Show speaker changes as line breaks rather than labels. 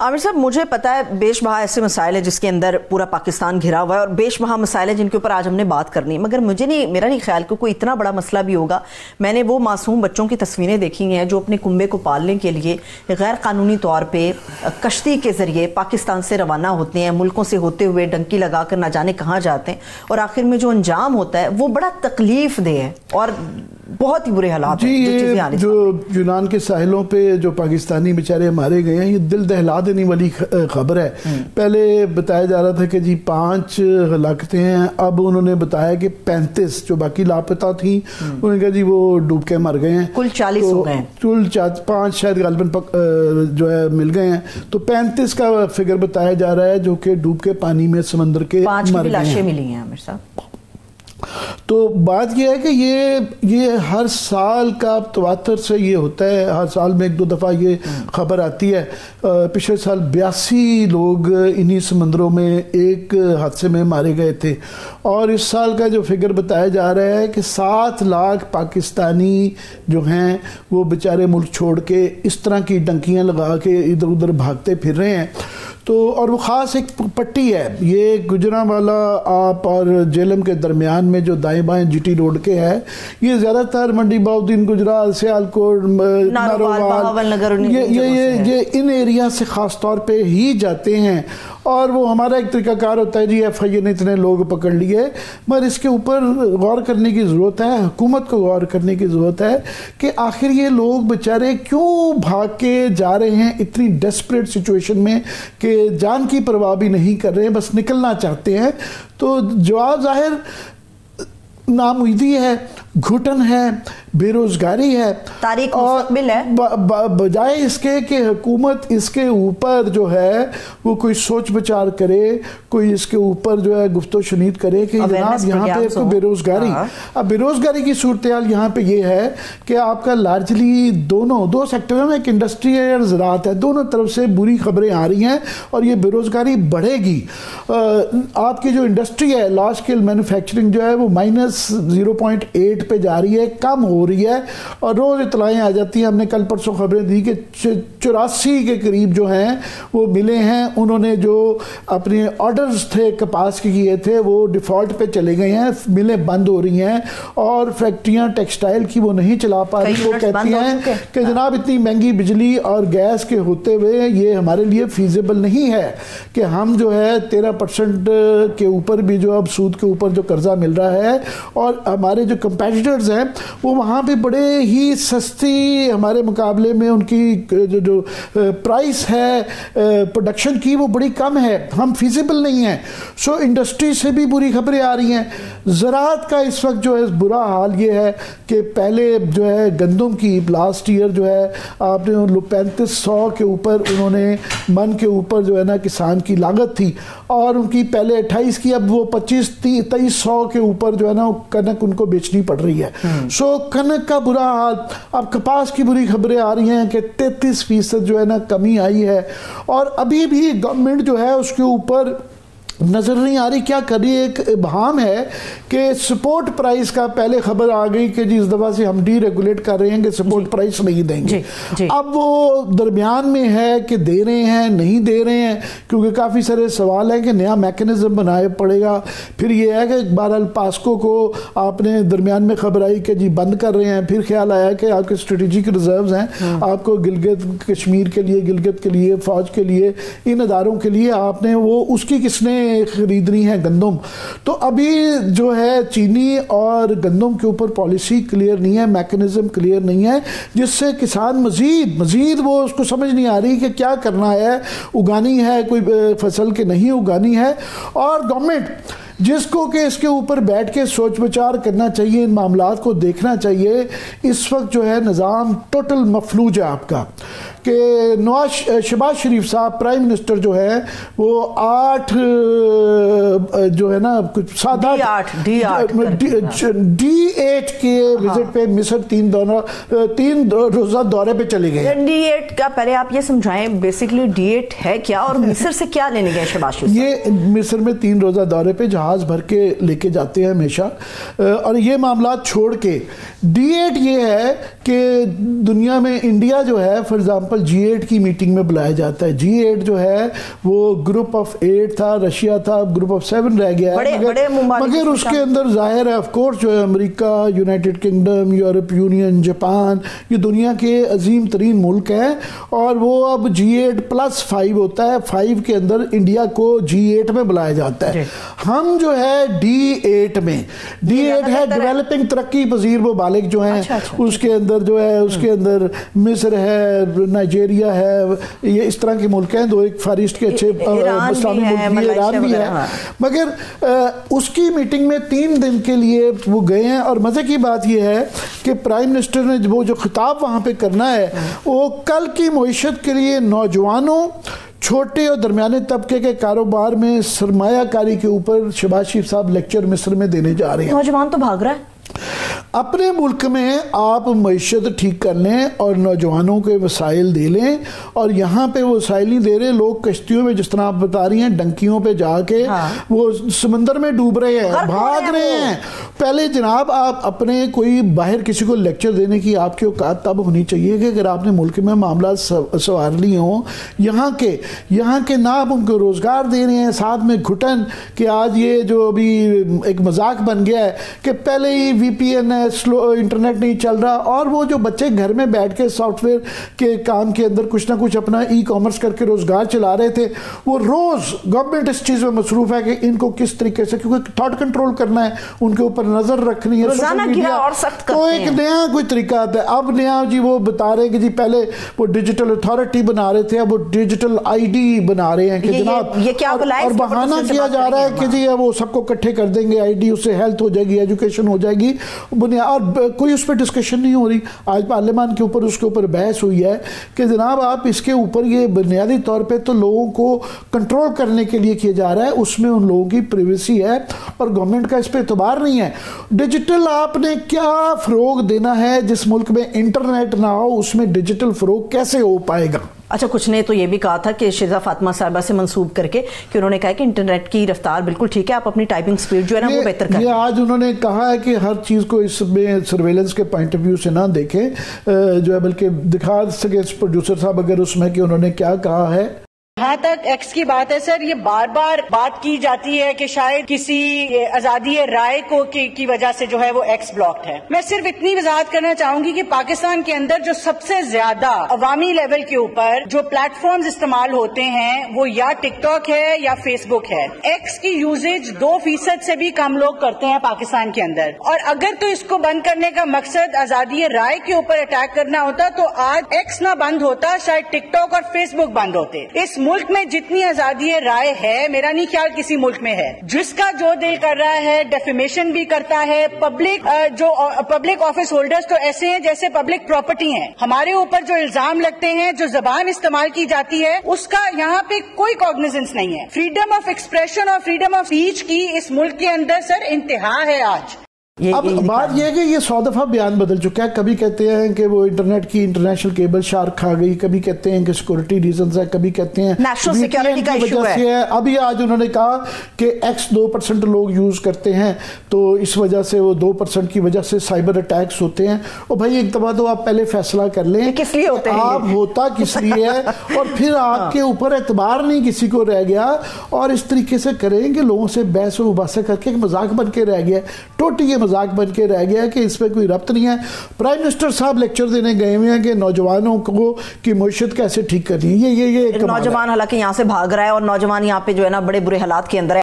عامر صاحب مجھے پتا ہے بیش بہا ایسے مسائل ہیں جس کے اندر پورا پاکستان گھرا ہوا ہے اور بیش بہا مسائل ہیں جن کے اوپر آج ہم نے بات کرنی ہے، مگر میرا نہیں خیال کہ کوئی اتنا بڑا مسئلہ بھی ہوگا۔ میں نے وہ معصوم بچوں کی تصویریں دیکھی ہیں جو اپنے کنبے کو پالنے کے لیے غیر قانونی طور پہ کشتی کے ذریعے پاکستان سے روانہ ہوتے ہیں، ملکوں سے ہوتے ہوئے ڈنکی لگا کر نہ جانے کہاں جاتے ہیں، اور آخر میں جو انجام ہوتا ہے وہ بڑا تکلیف دہ ہے اور بہت ہی برے حالات ہیں۔
جو یونان کے ساحلوں پہ جو پاکستانی بیچارے مارے گئے ہیں، یہ دل دہلا دینے والی خبر ہے۔ پہلے بتایا جا رہا تھا کہ جی 5 ہلاکتیں ہیں، اب انہوں نے بتایا کہ 35 جو باقی لاپتہ تھیں انہوں نے کہا جی وہ ڈوب کے مر گئے ہیں،
کل 40 ہو گئے ہیں،
کل 5 شاید غالباً جو ہے مل گئے ہیں، تو 35 کا فگر بتایا جا رہا ہے جو کہ ڈوب کے پانی میں سمندر کے
5
مر گئے ہیں۔
5 لاشیں ملی ہیں عامر صاحب۔
تو بات یہ ہے کہ یہ ہر سال کا تواتر سے یہ ہوتا ہے، ہر سال میں 1-2 دفعہ یہ خبر آتی ہے۔ پچھلے سال 82 لوگ انہی سمندروں میں ایک حادثے میں مارے گئے تھے، اور اس سال کا جو فگر بتایا جا رہا ہے کہ 7 لاکھ پاکستانی جو ہیں وہ بیچارے ملک چھوڑ کے اس طرح کی ڈنکیاں لگا کے ادھر ادھر بھاگتے پھر رہے ہیں۔ تو اور وہ خاص ایک پٹی ہے، یہ گجرانوالہ آپ اور جہلم کے درمیان میں جو دائیں بائیں جی ٹی روڈ کے ہے، یہ زیادہ تر منڈی بہاؤالدین گجرال، سیالکوٹ، ناروال، یہ ان ایریا سے خاص طور پہ ہی جاتے ہیں، اور وہ ہمارا ایک طریقہ کار ہوتا ہے جی ایف آئی اے نے اتنے لوگ پکڑ لیے، مگر اس کے اوپر غور کرنے کی ضرورت ہے، حکومت کو غور کرنے کی ضرورت ہے کہ آخر یہ لوگ بیچارے کیوں بھاگ کے جا رہے ہیں اتنی ڈیسپریٹ سچویشن میں کہ جان کی پرواہ بھی نہیں کر رہے ہیں، بس نکلنا چاہتے ہیں۔ تو جواب ظاہر ناامیدی ہے، گھٹن ہے، بے روزگاری ہے،
تاریخ مستقبل ہے،
بجائے اس کے کہ حکومت اس کے اوپر جو ہے وہ کوئی سوچ بچار کرے، کوئی اس کے اوپر جو ہے گفت و شنید کرے کہ جناب یہاں پہ کوئی بے روزگاری۔ اب بے روزگاری کی صورتحال یہاں پہ یہ ہے کہ آپ کا لارجلی دو سیکٹروں میں، ایک انڈسٹری ہے اور زراعت ہے، دونوں طرف سے بری خبریں آ رہی ہیں اور یہ بے روزگاری بڑھے گی۔ آپ کی جو انڈسٹری ہے، لارج اسکیل مینوفیکچرنگ جو ہے وہ -0.8 پہ جا رہی ہے، کم ہو رہی ہے، اور روز اطلاعیں آ جاتی ہیں۔ ہم نے کل پرسوں خبریں دی کہ 84 کے قریب جو ہیں وہ ملے ہیں، انہوں نے جو اپنے آرڈرز تھے کپاس کے کیے تھے وہ ڈیفالٹ پہ چلے گئے ہیں، ملیں بند ہو رہی ہیں، اور فیکٹریاں ٹیکسٹائل کی وہ نہیں چلا پا رہی۔ وہ کہتی ہیں کہ جناب اتنی مہنگی بجلی اور گیس کے ہوتے ہوئے یہ ہمارے لیے فیزیبل نہیں ہے کہ ہم جو ہے 13% کے اوپر بھی جو اب سود کے اوپر جو قرضہ مل رہا ہے، اور ہمارے جو کمپیٹیٹرز ہیں وہ وہاں پہ بڑے ہی سستی ہمارے مقابلے میں ان کی جو پرائس ہے پروڈکشن کی وہ بڑی کم ہے، ہم فیزیبل نہیں ہیں۔ سو انڈسٹری سے بھی بری خبریں آ رہی ہیں۔ زراعت کا اس وقت جو ہے برا حال یہ ہے کہ پہلے جو ہے گندم کی لاسٹ ایئر جو ہے آپ نے 3500 کے اوپر انہوں نے من کے اوپر جو ہے نا کسان کی لاگت تھی، اور ان کی پہلے 28 کی، اب وہ 2500-2300 کے اوپر جو ہے نا کنک ان کو بیچنی پڑ رہی ہے۔ سو کنک کا برا حال۔ اب کپاس کی بری خبریں آ رہی ہیں کہ 33% جو ہے نا کمی آئی ہے، اور ابھی بھی گورنمنٹ جو ہے اس کے اوپر نظر نہیں آ رہی کیا کر رہی ہے۔ ایک ابہام ہے کہ سپورٹ پرائس کا پہلے خبر آ گئی کہ جی اس دفعہ سے ہم ڈی ریگولیٹ کر رہے ہیں کہ سپورٹ پرائس نہیں دیں گے۔ اب وہ درمیان میں ہے کہ دے رہے ہیں نہیں دے رہے ہیں، کیونکہ کافی سارے سوال ہیں کہ نیا میکنزم بنایا پڑے گا۔ پھر یہ ہے کہ بہرحال پاسکو کو آپ نے درمیان میں خبر آئی کہ جی بند کر رہے ہیں، پھر خیال آیا کہ آپ کے اسٹریٹجک ریزروز ہیں، آپ کو گلگت کشمیر کے لیے، گلگت کے لیے، فوج کے لیے، ان اداروں کے لیے آپ نے وہ اس کی کس نے خریدنی ہے گندم۔ تو ابھی جو ہے چینی اور گندم کے اوپر پالیسی کلیئر نہیں ہے، میکنزم کلیئر نہیں ہے، جس سے کسان مزید وہ اس کو سمجھ نہیں آ رہی کہ کیا کرنا ہے، اگانی ہے کوئی فصل کے نہیں اگانی ہے۔ اور گورنمنٹ جس کو کہ اس کے اوپر بیٹھ کے سوچ بچار کرنا چاہیے، ان معاملات کو دیکھنا چاہیے، اس وقت جو ہے نظام ٹوٹل مفلوج ہے آپ کا۔ کہ شہباز شریف صاحب پرائم منسٹر جو ہے وہ 8 جو ہے نا کچھ D8 کے وزٹ پہ مصر 3 روزہ دورے پہ چلے گئے۔
D8 کا پہلے آپ یہ سمجھائیں بیسیکلی D8 ہے کیا اور مصر سے کیا لینے گئے شہباز شریف؟
یہ مصر میں 3 روزہ دورے پہ جہاز بھر کے لے کے جاتے ہیں ہمیشہ، اور یہ معاملات چھوڑ کے D8 یہ ہے کہ دنیا میں انڈیا جو ہے فار ایگزامپل ایگزامپل G8 کی میٹنگ میں بلایا جاتا ہے. G8 جو ہے وہ گروپ آف 8 تھا, رشیا تھا, گروپ آف 7 رہ گیا ہے, مگر اس کے اندر ظاہر ہے آف کورس جو ہے امریکہ, United Kingdom, Europe union, Japan, یہ دنیا کے عظیم ترین ملک ہیں, اور وہ اب G8+5 ہوتا ہے. 5 کے اندر انڈیا کو G8 میں بلایا جاتا ہے. ہم جو ہے D8 میں, D8 ہے ڈیولپنگ ترقی پذیر ممالک جو ہیں, اس کے اندر جو ہے اس کے اندر مصر ہے, نائجیریا ہے, یہ اس طرح کے ملک ہیں. دو ایک فار ایسٹ کے اچھے اسلامی ملک بھی, ایران بھی ہے. مگر اس کی میٹنگ میں 3 دن کے لیے وہ گئے ہیں, اور مزے کی بات یہ ہے کہ پرائم منسٹر نے وہ جو خطاب وہاں پہ کرنا ہے وہ کل کی معیشت کے لیے نوجوانوں, چھوٹے اور درمیانے طبقے کے کاروبار میں سرمایہ کاری کے اوپر شہباز شریف صاحب لیکچر مصر میں دینے جا رہے ہیں.
نوجوان تو بھاگ رہا ہے.
اپنے ملک میں آپ معیشت ٹھیک کر لیں اور نوجوانوں کے وسائل دے لیں, اور یہاں پہ وہ وسائل نہیں دے رہے. لوگ کشتیوں میں, جس طرح آپ بتا رہی ہیں, ڈنکیوں پہ جا کے وہ سمندر میں ڈوب رہے ہیں, بھاگ رہے ہیں. پہلے جناب آپ اپنے کوئی باہر کسی کو لیکچر دینے کی آپ کی اوقات تب ہونی چاہیے کہ اگر آپ نے ملک میں معاملات سنوار لی ہوں, یہاں کے نہ آپ ان کو روزگار دے رہے ہیں, ساتھ میں گھٹن کہ آج یہ جو ابھی ایک مذاق بن گیا ہے کہ پہلے ہی VPN ہے, سلو انٹرنیٹ نہیں چل رہا, اور وہ جو بچے گھر میں بیٹھ کے سافٹ ویئر کے کام کے اندر کچھ نہ کچھ اپنا ای کامرس کر کے روزگار چلا رہے تھے, وہ روز گورنمنٹ اس چیز میں مصروف ہے کہ ان کو کس طریقے سے, کیونکہ تھاٹ کنٹرول کرنا ہے, ان کے اوپر نظر رکھنی ہے, تو ایک نیا کوئی طریقہ آتا ہے. اب نیا جی وہ بتا رہے ہیں کہ جی پہلے وہ ڈیجیٹل اتھارٹی بنا رہے تھے, اب وہ ڈیجیٹل ID بنا رہے ہیں کہ جناب, اور بہانہ کیا جا رہا ہے کہ جی وہ سب کو اکٹھے کر دیں گے ID, اس سے ہیلتھ ہو جائے گی, ایجوکیشن ہو جائے گی, اور کوئی اس پہ ڈسکشن نہیں ہو رہی. آج پارلیمان کے اوپر اس کے اوپر بحث ہوئی ہے کہ جناب آپ اس کے اوپر یہ بنیادی طور پہ تو لوگوں کو کنٹرول کرنے کے لیے کیا جا رہا ہے, اس میں ان لوگوں کی پریویسی ہے اور گورنمنٹ کا اس پہ اعتبار نہیں ہے. ڈیجیٹل آپ نے کیا فروغ دینا ہے جس ملک میں انٹرنیٹ نہ ہو, اس میں ڈیجیٹل فروغ کیسے ہو پائے گا؟
اچھا, کچھ نے تو یہ بھی کہا تھا کہ شہزاد فاطمہ صاحبہ سے منسوب کر کے کہ انہوں نے کہا کہ انٹرنیٹ کی رفتار بالکل ٹھیک ہے, آپ اپنی ٹائپنگ سپیڈ جو ہے نا وہ بہتر کریں.
یہ آج انہوں نے کہا ہے کہ ہر چیز کو اس میں سرویلنس کے پوائنٹ آف ویو سے نہ دیکھیں جو ہے, بلکہ دکھا سکے پروڈیوسر صاحب اگر اس میں کہ انہوں نے کیا کہا ہے.
جہاں تک ایکس کی بات ہے سر, یہ بار بار بات کی جاتی ہے کہ شاید کسی آزادی رائے کو کی وجہ سے جو ہے وہ ایکس بلاکڈ ہے. میں صرف اتنی وضاحت کرنا چاہوں گی کہ پاکستان کے اندر جو سب سے زیادہ عوامی لیول کے اوپر جو پلیٹ فارمز استعمال ہوتے ہیں وہ یا ٹک ٹاک ہے یا فیس بک ہے. ایکس کی یوزیج 2% سے بھی کم لوگ کرتے ہیں پاکستان کے اندر, اور اگر تو اس کو بند کرنے کا مقصد آزادی رائے کے اوپر اٹیک کرنا ہوتا تو آج ایکس نہ بند ہوتا, شاید ٹک ٹاک اور فیس بک بند ہوتے. اس ملک میں جتنی آزادی رائے ہے, میرا نہیں خیال کسی ملک میں ہے. جس کا جو دل کر رہا ہے ڈیفیمیشن بھی کرتا ہے. پبلک آفس ہولڈرز تو ایسے ہیں جیسے پبلک پراپرٹی ہیں. ہمارے اوپر جو الزام لگتے ہیں, جو زبان استعمال کی جاتی ہے, اس کا یہاں پہ کوئی کاگنیزنس نہیں ہے. فریڈم آف ایکسپریشن اور فریڈم آف اسپیچ کی اس ملک کے اندر سر انتہا ہے آج.
اب بات یہ ہے کہ یہ 100 دفعہ بیان بدل چکا ہے. کبھی کہتے ہیں کہ وہ انٹرنیٹ کی انٹرنیشنل کیبل شارک کھا گئی, کبھی کہتے ہیں کہ سیکورٹی ریزنز ہے, کبھی کہتے ہیں
نیشنل سیکورٹی کا ایشو ہے.
ابھی آج انہوں نے کہا کہ ایکس 2% لوگ یوز کرتے ہیں تو اس وجہ سے وہ 2% کی وجہ سے سائبر اٹیکس ہوتے ہیں. اور بھائی ایک دفعہ تو آپ پہلے فیصلہ کر لیں
کس لیے ہوتے ہیں,
آپ ہوتا کس لیے ہے, اور پھر آپ کے اوپر اعتبار نہیں کسی کو رہ گیا, اور اس طریقے سے کریں کہ لوگوں سے بحث و مباحثہ کر کے مذاق بن کے رہ گیا, ٹوٹی یہ مذاق بن کے رہ گیا کہ اس پہ کوئی ربط نہیں ہے. پرائم منسٹر صاحب لیکچر دینے گئے ہوئے ہیں کہ نوجوانوں کو کی معیشت کیسے ٹھیک کرنی ہے. یہ نوجوان
حالانکہ یہاں سے بھاگ رہا ہے, اور نوجوان یہاں پہ جو ہے نا بڑے برے حالات کے اندر ہے.